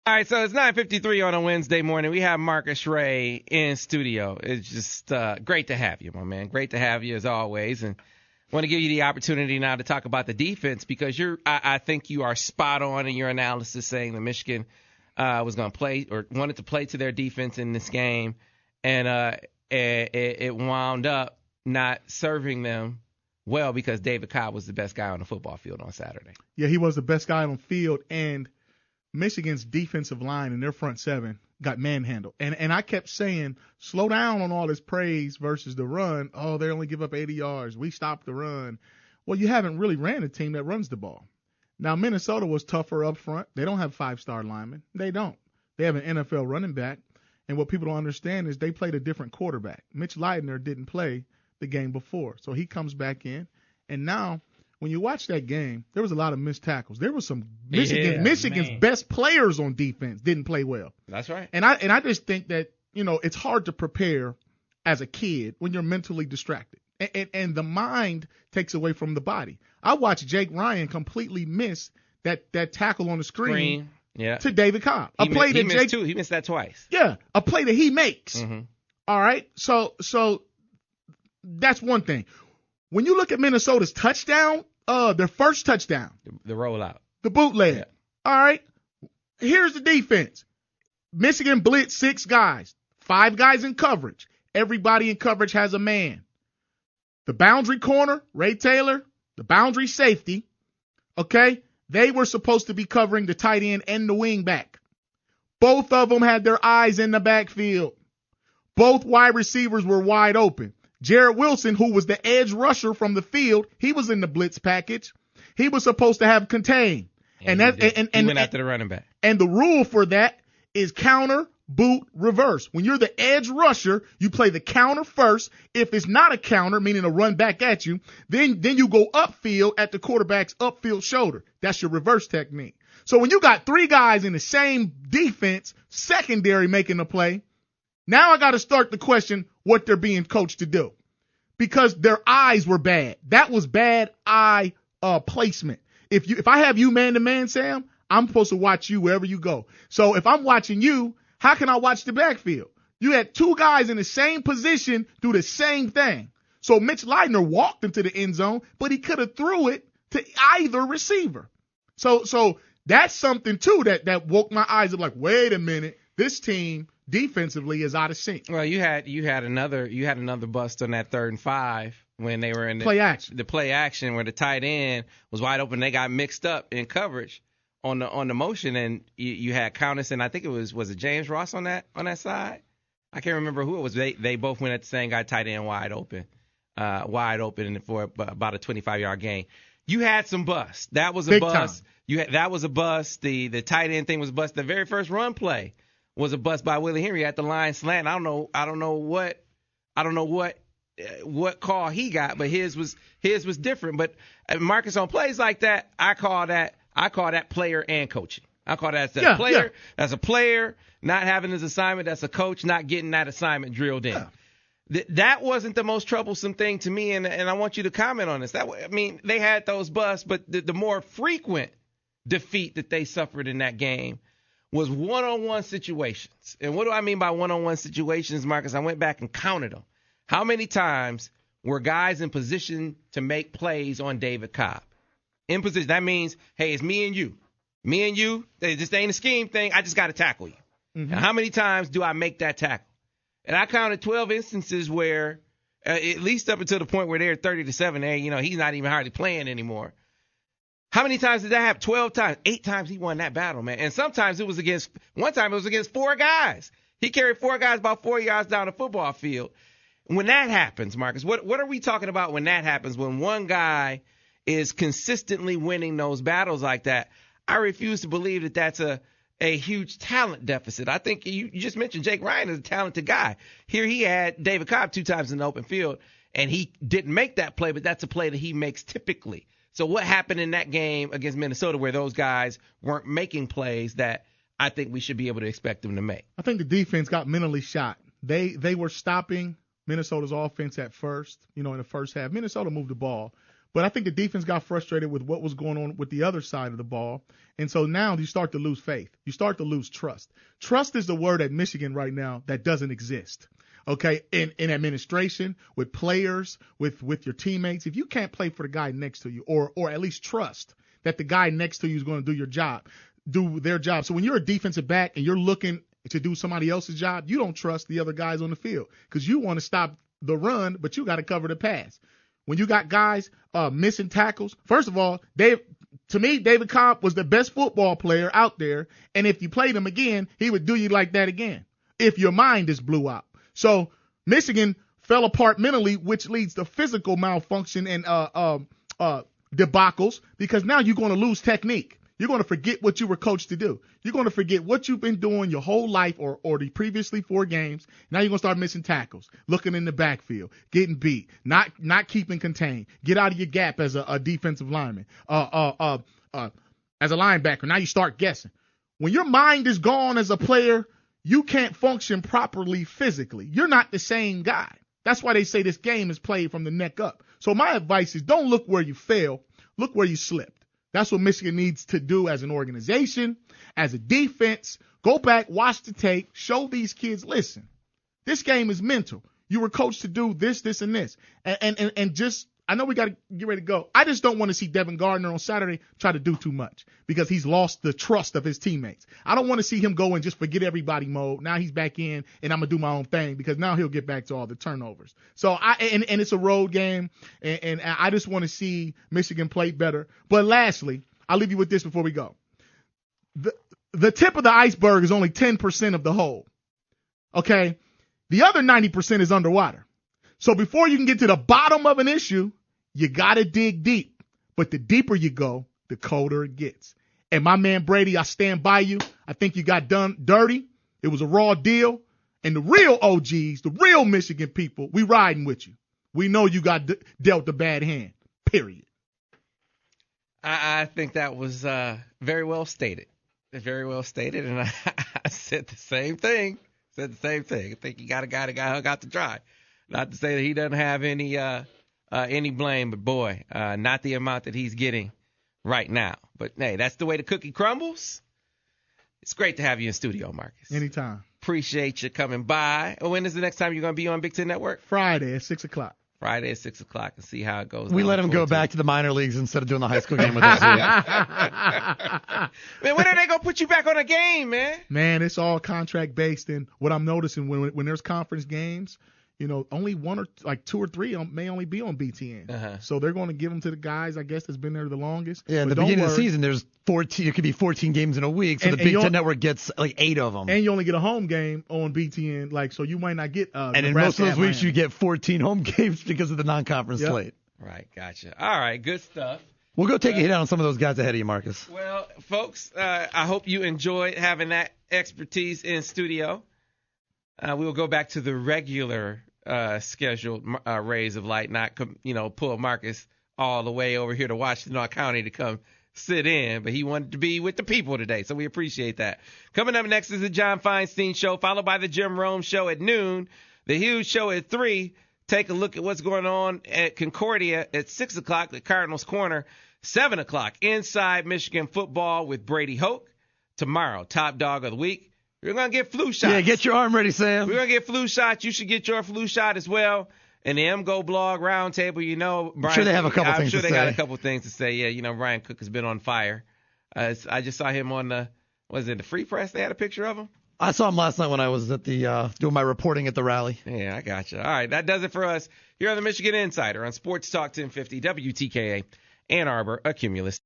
All right, so it's 9:53 on a Wednesday morning. We have Marcus Ray in studio. It's just great to have you, my man. Great to have you as always. And I want to give you the opportunity now to talk about the defense because I think you are spot on in your analysis saying that Michigan was going to play or wanted to play to their defense in this game, and it wound up not serving them well because David Cobb was the best guy on the football field on Saturday. Yeah, he was the best guy on the field, and Michigan's defensive line and their front seven got manhandled. And I kept saying, slow down on all this praise versus the run. Oh, they only give up 80 yards. We stopped the run. Well, you haven't really ran a team that runs the ball. Now, Minnesota was tougher up front. They don't have five-star linemen. They don't. They have an NFL running back. And what people don't understand is they played a different quarterback. Mitch Leidner didn't play the game before. So he comes back in. And now, when you watch that game, there was a lot of missed tackles. There was some Michigan's best players on defense didn't play well. That's right. And I just think that, it's hard to prepare as a kid when you're mentally distracted. And the mind takes away from the body. I watched Jake Ryan completely miss that tackle on the screen. To David Cobb. He missed that twice. Yeah, a play that he makes. Mm-hmm. All right? So that's one thing. When you look at Minnesota's touchdown, their first touchdown. The rollout. The bootleg. Yeah. All right? Here's the defense. Michigan blitz 6 guys. 5 guys in coverage. Everybody in coverage has a man. The boundary corner, Ray Taylor, the boundary safety, okay? They were supposed to be covering the tight end and the wing back. Both of them had their eyes in the backfield. Both wide receivers were wide open. Jarrett Wilson, who was the edge rusher from the field, he was in the blitz package. He was supposed to have contain. And he went after the running back. And the rule for that is counter, boot, reverse. When you're the edge rusher, you play the counter first. If it's not a counter, meaning a run back at you, then you go upfield at the quarterback's upfield shoulder. That's your reverse technique. So when you got 3 guys in the same defense, secondary making the play, now I got to start the question what they're being coached to do because their eyes were bad. That was bad eye placement. If I have you man to man, Sam, I'm supposed to watch you wherever you go. So if I'm watching you, how can I watch the backfield? You had 2 guys in the same position do the same thing. So Mitch Leidner walked into the end zone, but he could have threw it to either receiver. So that's something too that woke my eyes up like, wait a minute, this team defensively is out of sync. Well, you had another bust on that 3rd and 5 when they were in the play action where the tight end was wide open. They got mixed up in coverage on the motion, and you had Countess and I think it was it James Ross on that side? I can't remember who it was. They both went at the same guy, tight end wide open for about a 25-yard gain. You had some busts. That was a Big bust. Time. That was a bust. The tight end thing was a bust. The very first run play was a bust by Willie Henry at the line slant. I don't know what call he got, but his was different. But Marcus, on plays like that, I call that player and coaching. I call that as a player. Yeah. That's a player not having his assignment. That's a coach not getting that assignment drilled in. Yeah. That wasn't the most troublesome thing to me, and I want you to comment on this. They had those busts, but the more frequent defeat that they suffered in that game was one-on-one situations. And what do I mean by one-on-one situations, Marcus? I went back and counted them. How many times were guys in position to make plays on David Cobb? In position. That means, hey, it's me and you. Me and you, this ain't a scheme thing. I just got to tackle you. Mm-hmm. And how many times do I make that tackle? And I counted 12 instances where, at least up until the point where they're 30-7, he's not even hardly playing anymore. How many times did that happen? 12 times. 8 times he won that battle, man. And sometimes one time it was against 4 guys. He carried 4 guys about 4 yards down the football field. When that happens, Marcus, what are we talking about when that happens? When one guy is consistently winning those battles like that, I refuse to believe that that's a huge talent deficit. I think you just mentioned Jake Ryan is a talented guy. Here he had David Cobb 2 times in the open field, and he didn't make that play, but that's a play that he makes typically. So what happened in that game against Minnesota where those guys weren't making plays that I think we should be able to expect them to make? I think the defense got mentally shot. They were stopping Minnesota's offense at first, in the first half. Minnesota moved the ball. But I think the defense got frustrated with what was going on with the other side of the ball. And so now you start to lose faith. You start to lose trust. Trust is the word at Michigan right now that doesn't exist. Okay, in administration, with players, with your teammates. If you can't play for the guy next to you, or at least trust that the guy next to you is going to do their job. So when you're a defensive back and you're looking to do somebody else's job, you don't trust the other guys on the field because you want to stop the run, but you got to cover the pass. When you got guys missing tackles, first of all, to me, David Cobb was the best football player out there, and if you played him again, he would do you like that again if your mind is blew out. So Michigan fell apart mentally, which leads to physical malfunction and debacles because now you're going to lose technique. You're going to forget what you were coached to do. You're going to forget what you've been doing your whole life or the previously 4 games. Now you're going to start missing tackles, looking in the backfield, getting beat, not keeping contained. Get out of your gap as a defensive lineman, as a linebacker. Now you start guessing. When your mind is gone as a player, you can't function properly physically. You're not the same guy. That's why they say this game is played from the neck up. So my advice is don't look where you fail. Look where you slipped. That's what Michigan needs to do as an organization, as a defense. Go back, watch the tape, show these kids, listen, this game is mental. You were coached to do this, this, and this. And just, I know we got to get ready to go. I just don't want to see Devin Gardner on Saturday try to do too much because he's lost the trust of his teammates. I don't want to see him go and just forget everybody mode. Now he's back in and I'm going to do my own thing because now he'll get back to all the turnovers. So and it's a road game and I just want to see Michigan play better. But lastly, I'll leave you with this before we go. The tip of the iceberg is only 10% of the whole. Okay? The other 90% is underwater. So before you can get to the bottom of an issue, you got to dig deep. But the deeper you go, the colder it gets. And my man Brady, I stand by you. I think you got done dirty. It was a raw deal. And the real OGs, the real Michigan people, we riding with you. We know you got dealt a bad hand, period. I think that was very well stated. Very well stated. And I said the same thing. I think you got a guy that got hung out to dry. Not to say that he doesn't have any blame, but boy, not the amount that he's getting right now. But hey, that's the way the cookie crumbles. It's great to have you in studio, Marcus. Anytime. Appreciate you coming by. When is the next time you're going to be on Big Ten Network? Friday at 6 o'clock. Friday at 6 o'clock and see how it goes. We let him go back to the minor leagues instead of doing the high school game with us. Man, when are they going to put you back on a game, man? Man, it's all contract based. And what I'm noticing when there's conference games, only 2 or 3 may only be on BTN. Uh-huh. So they're going to give them to the guys, I guess, that's been there the longest. Yeah, at the beginning of the season, there's 14. It could be 14 games in a week. So the Big Ten Network gets 8 of them. And you only get a home game on BTN, so you might not get. And in most of those weeks, you get 14 home games because of the non-conference slate. Right, gotcha. All right, good stuff. We'll go take a hit on some of those guys ahead of you, Marcus. Well, folks, I hope you enjoyed having that expertise in studio. We will go back to the regular scheduled rays of light, not pull Marcus all the way over here to Washington County to come sit in, but he wanted to be with the people today, so we appreciate that. Coming up next is the John Feinstein Show, followed by the Jim Rome Show at noon, the Huge Show at 3. Take a look at what's going on at Concordia at 6 o'clock, the Cardinals Corner, 7 o'clock, Inside Michigan Football with Brady Hoke. Tomorrow, Top Dog of the Week. We're going to get flu shots. Yeah, get your arm ready, Sam. We're going to get flu shots. You should get your flu shot as well. And the MGO blog roundtable, Brian. I'm sure they have a couple things to say. I'm sure they got a couple things to say. Yeah, Brian Cook has been on fire. I just saw him on the Free Press? They had a picture of him? I saw him last night when I was at the doing my reporting at the rally. Yeah, I got you. All right, that does it for us here on the Michigan Insider on Sports Talk 1050 WTKA Ann Arbor, a Cumulus.